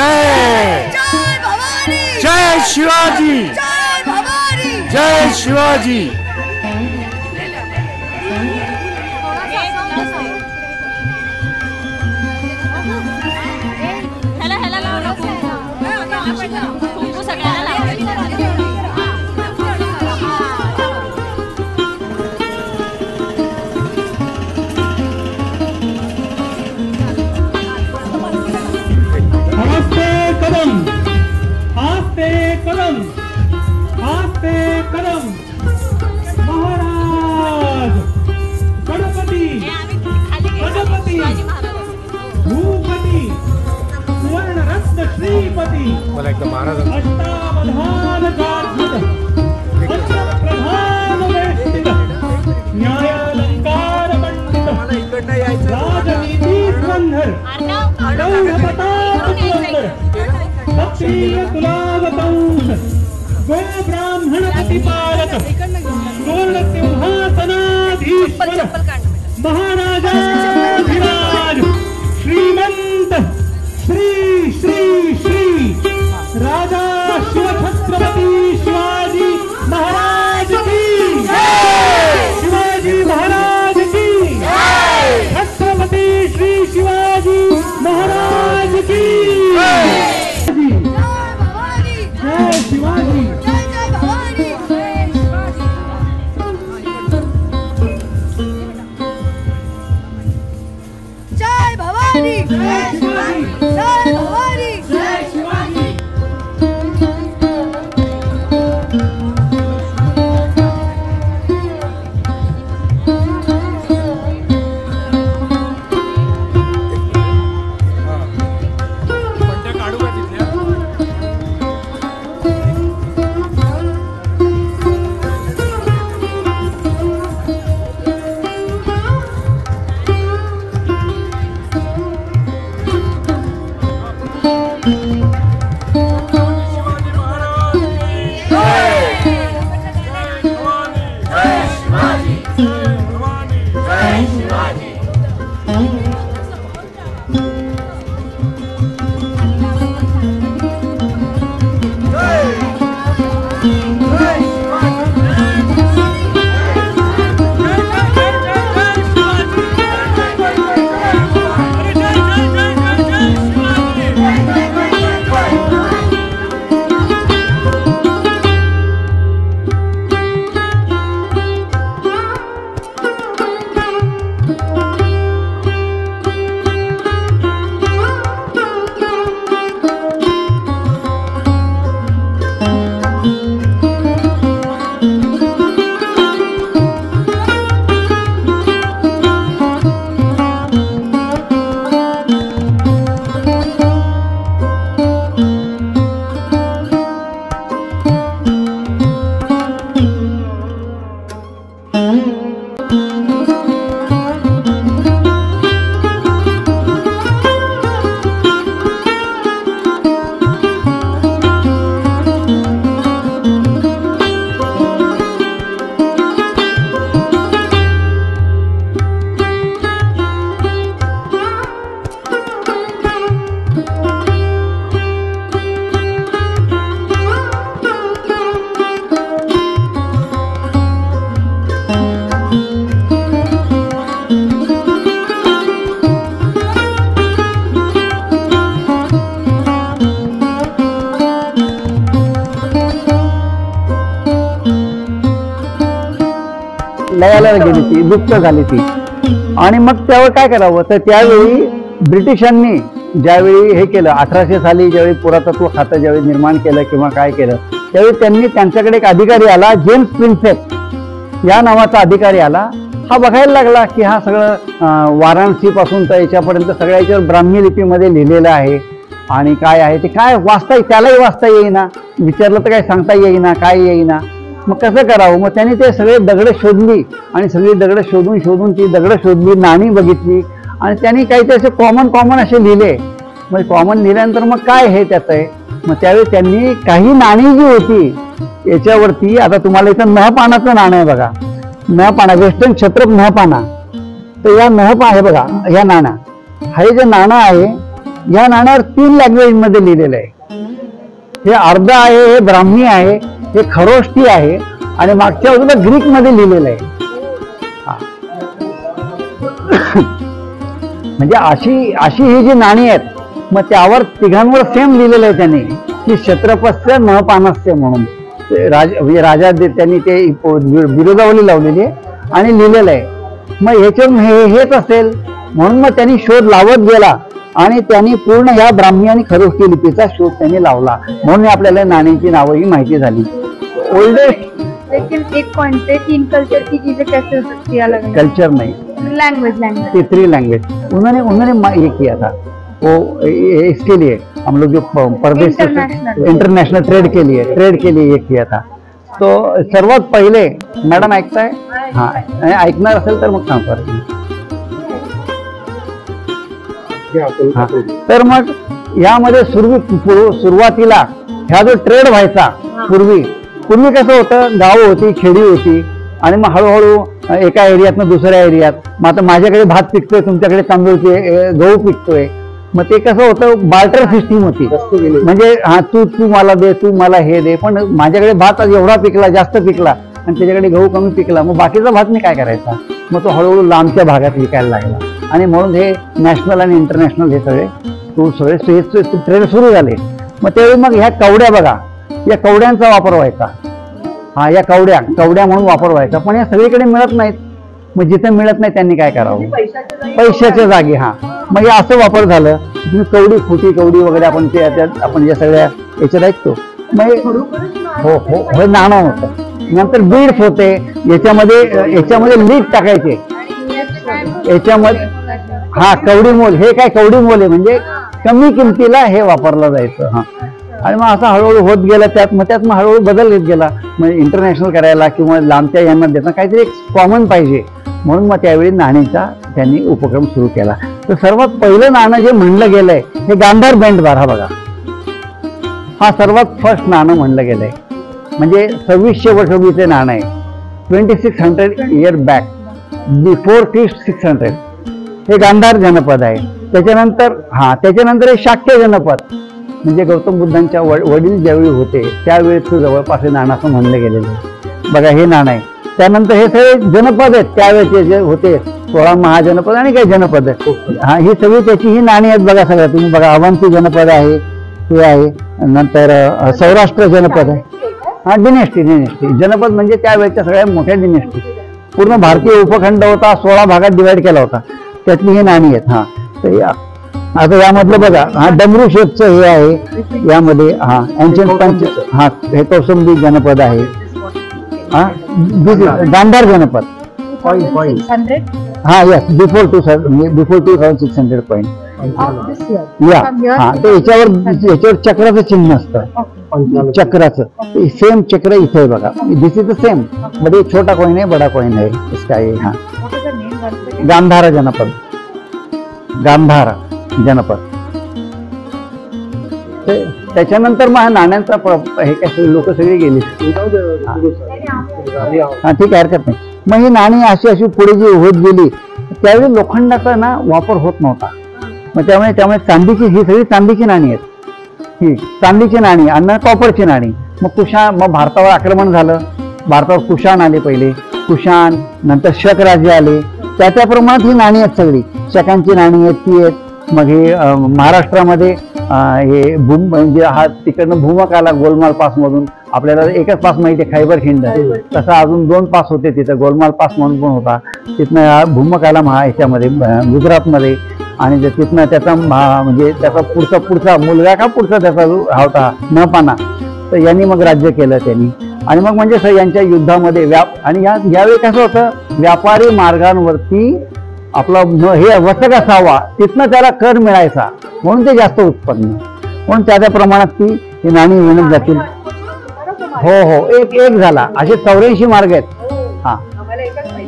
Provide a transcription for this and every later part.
जय जय भवानी, जय शिवाजी, जय भवानी, जय शिवाजी। कदम महाराज गणपती गणपती भूपती सुवर्ण रत्न श्रीपती मला एकदम महाराज अष्टावधान गार्जित प्रधान वेष्टित न्यायालंकार पंडित राजनीती धुरंधर प्रताप पुरंदर क्षत्रिय कुलावतंस गो ब्राह्मण प्रतिपालक पूर्ण सिंहासनाधीश्वर महाराजाधिराज श्रीमंत श्री श्री श्री राजा शिवछत्रपती शिवाजी महाराज की शिवाजी महाराज की छत्रपती श्री शिवाजी महाराज की जय शिवाजी। जय भवानी, जय शिवाजी, जय भवानी, जय शिवाजी। लयाला गेली ती, लुप्त झाली ती. आणि मग त्यावर काय करावं तर त्यावेळी ब्रिटिशांनी ज्यावेळी हे केलं 1800 साली ज्यावेळी पुरातत्व खातं ज्यावेळी निर्माण केलं किंवा काय केलं त्यावेळी त्यांनी त्यांच्याकडे एक अधिकारी आला, जेम्स प्रिन्सेप या नावाचा अधिकारी आला. हा बघायला लागला की हा सगळं वाराणसी पासून तर याच्यापर्यंत सगळ्या याच्यावर ब्राह्मी लिपीमध्ये लिहिलेलं आहे आणि काय आहे ते काय वाचता त्यालाही वाचता येईना, विचारलं तर काय सांगता येईना, काय येईना. मग कसं करावं, मग त्यांनी ते सगळे दगड शोधली आणि सगळी दगड शोधून शोधून ती दगड शोधली, नाणी बघितली आणि त्यांनी काही ते असे कॉमन असे लिहिले. मग कॉमन लिहिल्यानंतर मग काय हे त्याचं आहे, मग त्यावेळी त्यांनी काही नाणी जी होती याच्यावरती, आता तुम्हाला इथं नहपानाचं नाणं आहे बघा, नहपाना वेस्टर्न क्षत्रप नहपाना, तर या नहपा आहे बघा, या नाणं हे जे नाणं आहे या नाण्यावर 3 लँग्वेज मध्ये लिहिलेलं आहे. हे अर्ध आहे, हे ब्राह्मी आहे, हे खरोष्टी आहे आणि मागच्या बाजूला ग्रीक मध्ये लिहिलेलं आहे. म्हणजे अशी ही जी नाणी आहेत, मग त्यावर तिघांवर सेम लिहिलेलं आहे त्यांनी की क्षत्रपस्य न पानस्य म्हणून. राजा त्यांनी ते बिरुदावली लावलेली आहे आणि लिहिलेलं आहे. मग ह्याच्यात हेच असेल म्हणून मग त्यांनी शोध लावत गेला आणि त्यांनी पूर्ण ह्या ब्राह्मी आणि खरोष्टी लिपीचा शोध त्यांनी लावला, म्हणून आपल्याला नाण्यांची नावं ही माहिती झाली. ओल्डेस्ट लेकिन एक पॉइंट है, 3 कल्चर की चीजें कैसे हो सकती है अलग? कल्चर नहीं, लैंग्वेज तीसरी लैंग्वेज उन्होंने ये किया था. वो इसके लिए हम लोग जो परदेश इंटरनेशनल ट्रेड के लिए ये किया था. तो सर्वात पहिले मॅडम ऐकताय? हा, ऐकणार असेल तर मग सांगतो. तर मग यामध्ये सुरुवातीला ह्या जो ट्रेड व्हायचा पूर्वी कसं होतं, गावं होती, खेडी होती आणि मग हळूहळू एका एरियातनं दुसऱ्या एरियात. मग आता माझ्याकडे भात पिकतोय, तुमच्याकडे तांदूळ गहू पिकतोय, मग ते कसं होतं, बार्टर सिस्टीम होती. म्हणजे हा तू मला दे, तू मला हे दे. पण माझ्याकडे भात एवढा पिकला, जास्त पिकला आणि त्याच्याकडे गहू कमी पिकला, मग बाकीचा भात मी काय करायचा? मग तो हळूहळू लांबच्या भागात विकायला लागला आणि म्हणून हे नॅशनल आणि इंटरनॅशनल हे सगळे ट्रेड सुरू झाले. मग त्यावेळी मग ह्या कवड्या बघा, या कवड्यांचा वापर व्हायचा. हा, या कवड्या म्हणून वापर व्हायचा. पण या सगळीकडे मिळत नाहीत. मग जिथे मिळत नाही त्यांनी काय करावं? पैशाच्या जागी. हा, मग हे असं वापर झालं. कवडी, फुटी कवडी वगैरे आपण ज्या सगळ्या याच्यात ऐकतो. मग हो नाणं होतं. नंतर बीड्स होते, याच्यामध्ये लीड टाकायचे याच्यामध्ये. हा, कवडी मोल. हे काय कवडी मोल आहे म्हणजे कमी किमतीला हे वापरलं जायचं. हा, आणि मग असं हळूहळू होत गेलं. त्यात मग हळूहळू बदल येत गेला. म्हणजे इंटरनॅशनल करायला किंवा लांबच्या यांना देणं काहीतरी एक कॉमन पाहिजे, म्हणून मग त्यावेळी नाणीचा त्यांनी उपक्रम सुरू केला. तर सर्वात पहिलं नाणं जे म्हणलं गेलंय हे गांधार बेंटबार. हा बघा, हा सर्वात फर्स्ट नाणं म्हणलं गेलंय. म्हणजे 2600 वर्षापूर्वीचे नाणं आहे. 2600 इयर बॅक बिफोर क्रिस्ट 600. हे गांधार जनपद आहे. त्याच्यानंतर हे शाक्य जनपद, म्हणजे गौतम बुद्धांच्या वडील ज्यावेळी होते त्यावेळेच जवळपास हे नाणं असं म्हणलं गेलेलं आहे. बघा, हे नाणं आहे. त्यानंतर हे सगळे जनपद आहेत त्यावेळेचे जे होते, 16 महाजनपद आणि काही जनपद आहेत. हा, ही सगळी त्याची ही नाणी आहेत. बघा सगळ्या तुम्ही बघा, अवंती जनपद आहे, हे आहे. नंतर सौराष्ट्र जनपद आहे. हा, डिनेस्टी जनपद म्हणजे त्यावेळेच्या सगळ्या मोठ्या डिनेस्टी. पूर्ण भारतीय उपखंड होता, 16 भागात डिवाइड केला होता. त्यातली ही नाणी आहेत. हा, तर आता यामधलं बघा, हा डमरू शेपचं हे आहे यामध्ये. हा, एन्शियंट पंच. हा, हे कौसंबी जनपद आहे. हा, गांधार जनपद. हा, यस, बिफोर 2600 पॉईंट. या, हा, तर याच्यावर चक्राचं चिन्ह असतं. चक्राचं सेम चक्र इथे आहे बघा. दिस इज द सेम, बट एक छोटा कॉइन आहे, बडा कॉइन आहे इसका. हा, गांधार जनपद. त्याच्यानंतर मग नाण्यांचा हे काय लोक सगळे गेले. हा, ठीक आहे, हरकत नाही. मग ही नाणी अशी पुढे जी होत गेली त्यावेळी लोखंडाचा ना वापर होत नव्हता. मग त्यामुळे चांदीची, ही सगळी चांदीची नाणी आहेत. ही चांदीची नाणी आणि कॉपरची नाणी. मग भारतावर आक्रमण झालं. भारतावर कुशाण आले पहिले. कुशाण, नंतर शक राज्य आले. त्या प्रमाणात ही नाणी आहेत सगळी. शकांची नाणी आहेत, ती आहेत. मग हे महाराष्ट्रामध्ये हे म्हणजे हा तिकडनं भूमक आला गोलमाल पास मधून. आपल्याला एकच पास माहिती आहे, खैबर खिंड. तसा अजून 2 पास होते तिथं. गोलमाल पास म्हणून पण होता. तिथनं भूमक आला ह्याच्यामध्ये गुजरातमध्ये. आणि तिथनं त्याचा म्हणजे त्याचा पुढचा मुलगा का पुढचा त्याचा हा होता नपाना. तर यांनी मग राज्य केलं त्यांनी. आणि मग म्हणजे यांच्या युद्धामध्ये आणि यावेळी कसं होतं, व्यापारी मार्गांवरती आपला हे वचक असावा, तिथनं त्याला कर मिळायचा, म्हणून ते जास्त उत्पन्न. म्हणून त्या प्रमाणात ती ही नाणी विणत जातील. हो, एक झाला. असे 84 मार्ग आहेत. हा,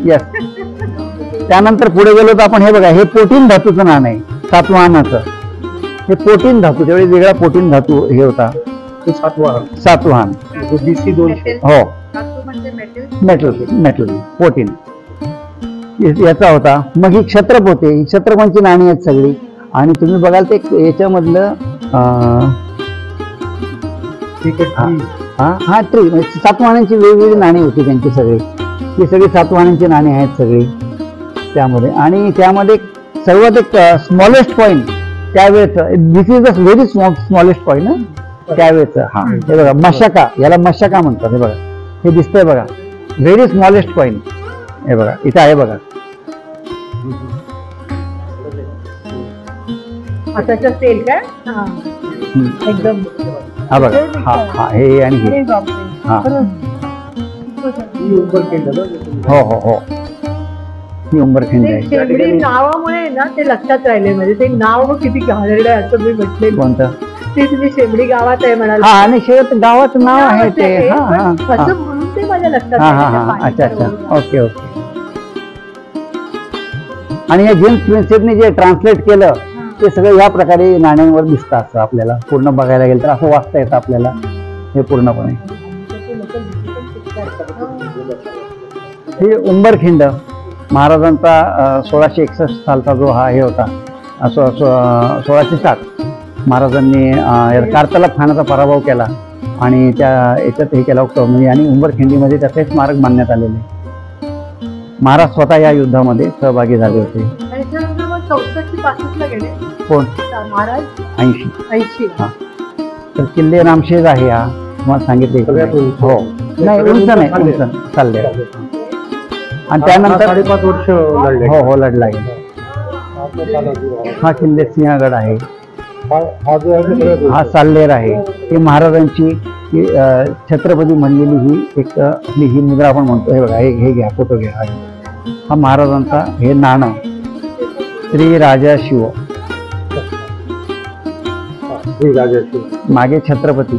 येस. त्यानंतर पुढे गेलो तर आपण हे बघा, हे पोटीन धातूचं नाणं आहे, सातवाहनाचं. हे पोटीन धातू, त्यावेळी वेगळा पोटीन धातू हे होता. सातवाहन. हो, मेटल पोटीन याचा होता. मग ही क्षत्रप होते. ही क्षत्रपांची नाणी आहेत सगळी. आणि तुम्ही बघाल ते याच्यामधलं हा ट्री म्हणजे सातवाहनांची वेगवेगळी नाणी होती त्यांची सगळी. ही सगळी सातवाहनांची नाणी आहेत सगळी त्यामध्ये. आणि त्यामध्ये सर्वात एक स्मॉलेस्ट पॉईंट त्यावेळेचं, this is the very smallest point ना त्यावेळेचं. हा हे बघा मशाका, याला मशाका म्हणतात. हे बघा हे दिसतंय बघा, व्हेरी स्मॉलेस्ट पॉईंट. हे बघा इथं आहे बघा. आताचं तेल काय एकदम हा बघा हा हे आणि हे हा हो हो हो ही उंबरखिंड आहे. शेंबडी नावामुळे ना ते लक्षात राहिले, म्हणजे ते नाव किती घाणेरडं आहे असं मी म्हटले. कोणतं ते तुम्ही शेंबडी गावात आहे म्हणाल. हा आणि शेवट गावाचं नाव आहे ते. हा हा असं म्हणून ते माझ्या लक्षात हा हा हा अच्छा अच्छा ओके ओके. आणि या जेम्स प्रिन्सेपने जे ट्रान्सलेट केलं ते सगळं या प्रकारे नाण्यांवर दिसतं. असं आपल्याला पूर्ण बघायला गेलं तर असं वाचता येतं आपल्याला हे पूर्णपणे. हे उंबरखिंड महाराजांचा 1661 सालचा जो हा हे होता, 1607 महाराजांनी कारतला खानाचा पराभव केला आणि त्या याच्यात हे केला होतं म्हणजे. आणि उंबरखिंडीमध्ये त्याचे स्मारक बांधण्यात आलेले. महाराज स्वतः या युद्धामध्ये सहभागी झाले होते. 64 गेले कोण महाराज 80 हा. तर किल्ले रामशेज आहे हा तुम्हाला सांगितले. हो नाही उंच नाही उंच चालले. आणि त्यानंतर 5.5 वर्ष लढले. हो हो लढला आहे. हा किल्ले सिंहगड आहे. हा साल्लेर आहे. ही महाराजांची छत्रपती म्हणलेली ही एक ही मुद्रा आपण म्हणतो. हे बघा हे घ्या फोटो घ्या. हा महाराजांचा हे नाणं श्री राजा शिव, मागे छत्रपती